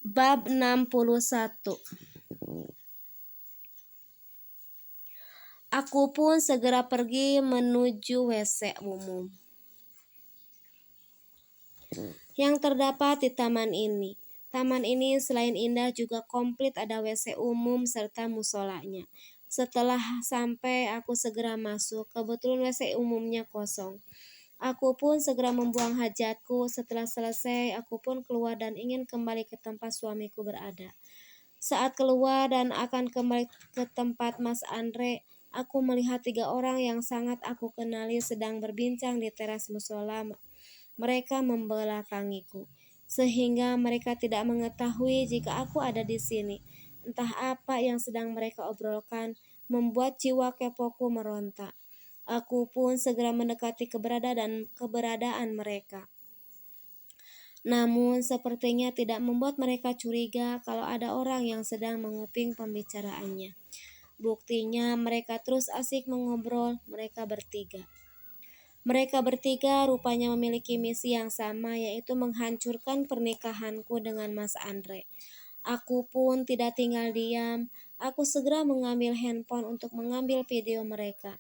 Bab 61. Aku pun segera pergi menuju WC umum yang terdapat di taman ini. Taman ini selain indah juga komplit ada WC umum serta musolanya. Setelah sampai aku segera masuk, kebetulan WC umumnya kosong. Aku pun segera membuang hajatku. Setelah selesai, aku pun keluar dan ingin kembali ke tempat suamiku berada. Saat keluar dan akan kembali ke tempat Mas Andre, aku melihat 3 orang yang sangat aku kenali sedang berbincang di teras musola. Mereka membelakangiku, sehingga mereka tidak mengetahui jika aku ada di sini. Entah apa yang sedang mereka obrolkan, membuat jiwa kepoku meronta. Aku pun segera mendekati keberadaan mereka. Namun sepertinya tidak membuat mereka curiga kalau ada orang yang sedang menguping pembicaraannya. Buktinya mereka terus asik mengobrol, mereka bertiga. Mereka bertiga rupanya memiliki misi yang sama, yaitu menghancurkan pernikahanku dengan Mas Andre. Aku pun tidak tinggal diam. Aku segera mengambil handphone untuk mengambil video mereka.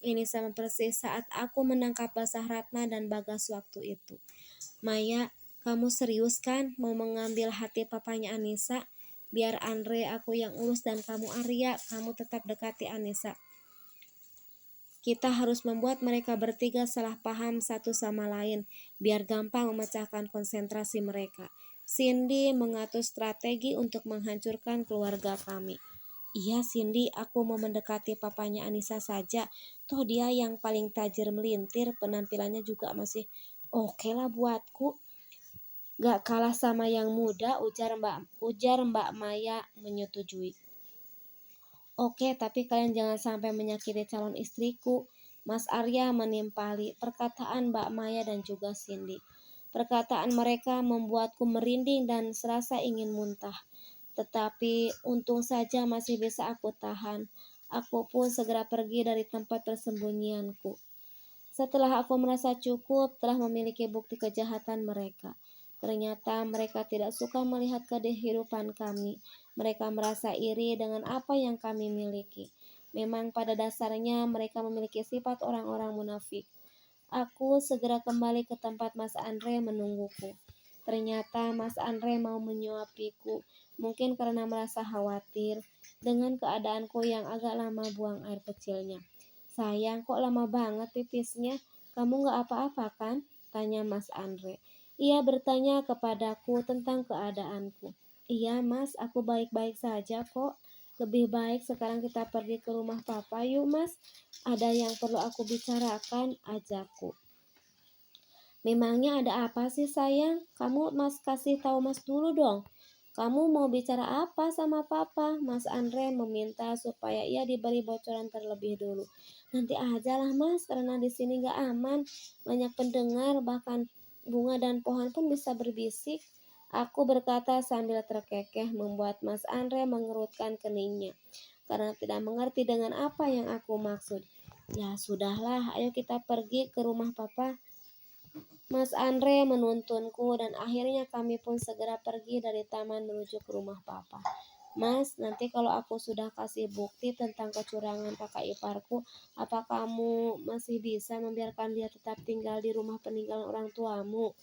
Ini sama persis saat aku menangkap Basah Ratna dan Bagas waktu itu. Maya, kamu serius kan mau mengambil hati papanya Anissa? Biar Andre aku yang urus dan kamu Arya, kamu tetap dekati Anissa. Kita harus membuat mereka bertiga salah paham satu sama lain, biar gampang memecahkan konsentrasi mereka. Cindy mengatur strategi untuk menghancurkan keluarga kami. Iya Cindy, aku mau mendekati papanya Anissa saja. Toh dia yang paling tajir melintir, penampilannya juga masih oke lah buatku. Gak kalah sama yang muda, ujar Mbak Maya menyetujui. Oke, tapi kalian jangan sampai menyakiti calon istriku. Mas Arya menimpali perkataan Mbak Maya dan juga Cindy. Perkataan mereka membuatku merinding dan serasa ingin muntah. Tetapi untung saja masih bisa aku tahan. Aku pun segera pergi dari tempat persembunyianku. Setelah aku merasa cukup telah memiliki bukti kejahatan mereka. Ternyata mereka tidak suka melihat kehidupan kami. Mereka merasa iri dengan apa yang kami miliki. Memang pada dasarnya mereka memiliki sifat orang-orang munafik. Aku segera kembali ke tempat Mas Andre menungguku. Ternyata Mas Andre mau menyuapiku, mungkin karena merasa khawatir dengan keadaanku yang agak lama buang air kecilnya. Sayang, kok lama banget pipisnya? Kamu gak apa-apa kan? Tanya Mas Andre. Ia bertanya kepadaku tentang keadaanku. Iya mas, aku baik-baik saja kok. Lebih baik sekarang kita pergi ke rumah papa yuk mas. Ada yang perlu aku bicarakan, ajakku. Memangnya ada apa sih sayang? Kamu mas kasih tahu mas dulu dong. Kamu mau bicara apa sama papa? Mas Andre meminta supaya ia diberi bocoran terlebih dulu. Nanti aja lah mas, karena di sini gak aman. Banyak pendengar, bahkan bunga dan pohon pun bisa berbisik. Aku berkata sambil terkekeh, membuat Mas Andre mengerutkan keningnya karena tidak mengerti dengan apa yang aku maksud. Ya sudahlah, ayo kita pergi ke rumah papa. Mas Andre menuntunku dan akhirnya kami pun segera pergi dari taman menuju ke rumah papa. Mas, nanti kalau aku sudah kasih bukti tentang kecurangan kakak iparku, apa kamu masih bisa membiarkan dia tetap tinggal di rumah peninggalan orang tuamu?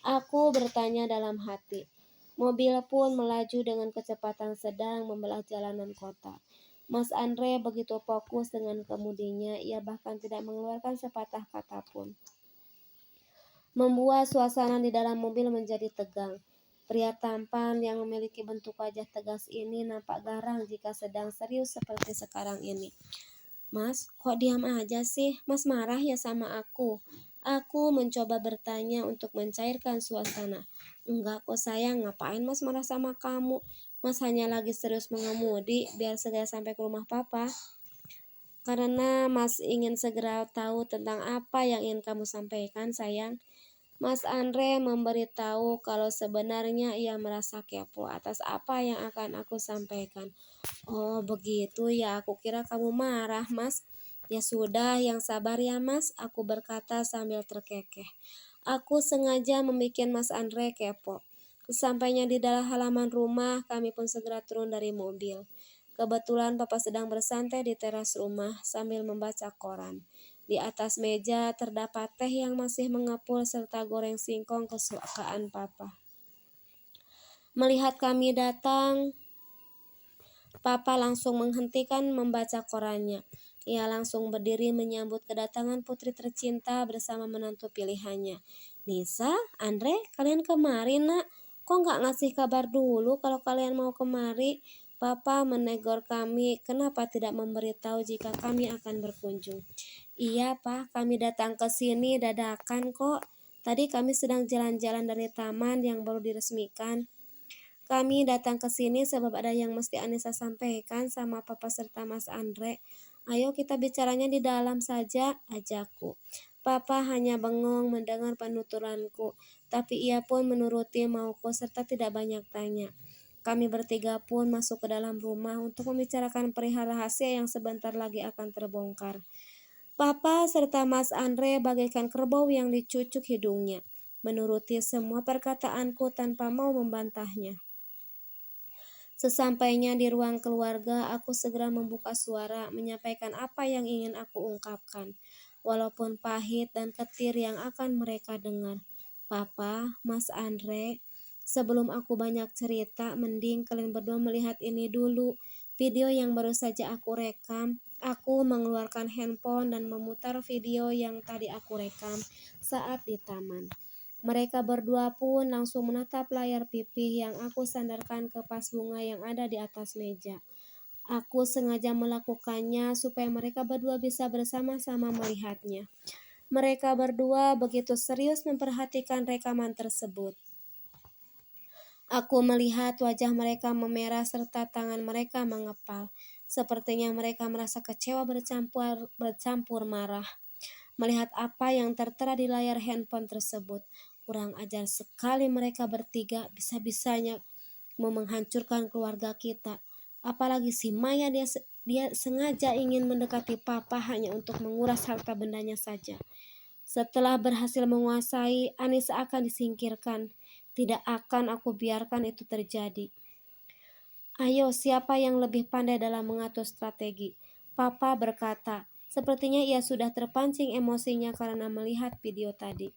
Aku bertanya dalam hati. Mobil pun melaju dengan kecepatan sedang membelah jalanan kota. Mas Andre begitu fokus dengan kemudinya, ia bahkan tidak mengeluarkan sepatah kata pun. Membuat suasana di dalam mobil menjadi tegang. Pria tampan yang memiliki bentuk wajah tegas ini nampak garang jika sedang serius seperti sekarang ini. Mas, kok diam aja sih? Mas marah ya sama aku? Aku mencoba bertanya untuk mencairkan suasana. Enggak kok sayang, ngapain mas marah sama kamu? Mas hanya lagi serius mengemudi biar segera sampai ke rumah papa. Karena mas ingin segera tahu tentang apa yang ingin kamu sampaikan sayang. Mas Andre memberitahu kalau sebenarnya ia merasa kepo atas apa yang akan aku sampaikan. Oh begitu ya, aku kira kamu marah mas. Ya sudah, yang sabar ya mas, aku berkata sambil terkekeh. Aku sengaja membuat Mas Andre kepo. Sesampainya di dalam halaman rumah, kami pun segera turun dari mobil. Kebetulan Papa sedang bersantai di teras rumah sambil membaca koran. Di atas meja terdapat teh yang masih mengepul serta goreng singkong kesukaan Papa. Melihat kami datang, Papa langsung menghentikan membaca korannya. Ia langsung berdiri menyambut kedatangan putri tercinta bersama menantu pilihannya. Nisa, Andre, kalian kemari nak? Kok nggak ngasih kabar dulu kalau kalian mau kemari? Papa menegur kami, kenapa tidak memberitahu jika kami akan berkunjung? Iya, Pak, kami datang ke sini dadakan kok. Tadi kami sedang jalan-jalan dari taman yang baru diresmikan. Kami datang ke sini sebab ada yang mesti Anissa sampaikan sama Papa serta Mas Andre. Ayo kita bicaranya di dalam saja, ajakku. Papa hanya bengong mendengar penuturanku, tapi ia pun menuruti mauku serta tidak banyak tanya. Kami bertiga pun masuk ke dalam rumah untuk membicarakan perihal rahasia yang sebentar lagi akan terbongkar. Papa serta Mas Andre bagaikan kerbau yang dicucuk hidungnya, menuruti semua perkataanku tanpa mau membantahnya. Sesampainya di ruang keluarga, aku segera membuka suara, menyampaikan apa yang ingin aku ungkapkan, walaupun pahit dan ketir yang akan mereka dengar. Papa, Mas Andre, sebelum aku banyak cerita, mending kalian berdua melihat ini dulu, video yang baru saja aku rekam. Aku mengeluarkan handphone dan memutar video yang tadi aku rekam saat di taman. Mereka berdua pun langsung menatap layar pipih yang aku sandarkan ke vas bunga yang ada di atas meja. Aku sengaja melakukannya supaya mereka berdua bisa bersama-sama melihatnya. Mereka berdua begitu serius memperhatikan rekaman tersebut. Aku melihat wajah mereka memerah serta tangan mereka mengepal. Sepertinya mereka merasa kecewa bercampur marah melihat apa yang tertera di layar handphone tersebut. Kurang ajar sekali mereka bertiga, bisa-bisanya mau menghancurkan keluarga kita. Apalagi si Maya, dia sengaja ingin mendekati Papa hanya untuk menguras harta bendanya saja. Setelah berhasil menguasai, Anissa akan disingkirkan. Tidak akan aku biarkan itu terjadi. Ayo, siapa yang lebih pandai dalam mengatur strategi? Papa berkata. Sepertinya ia sudah terpancing emosinya karena melihat video tadi.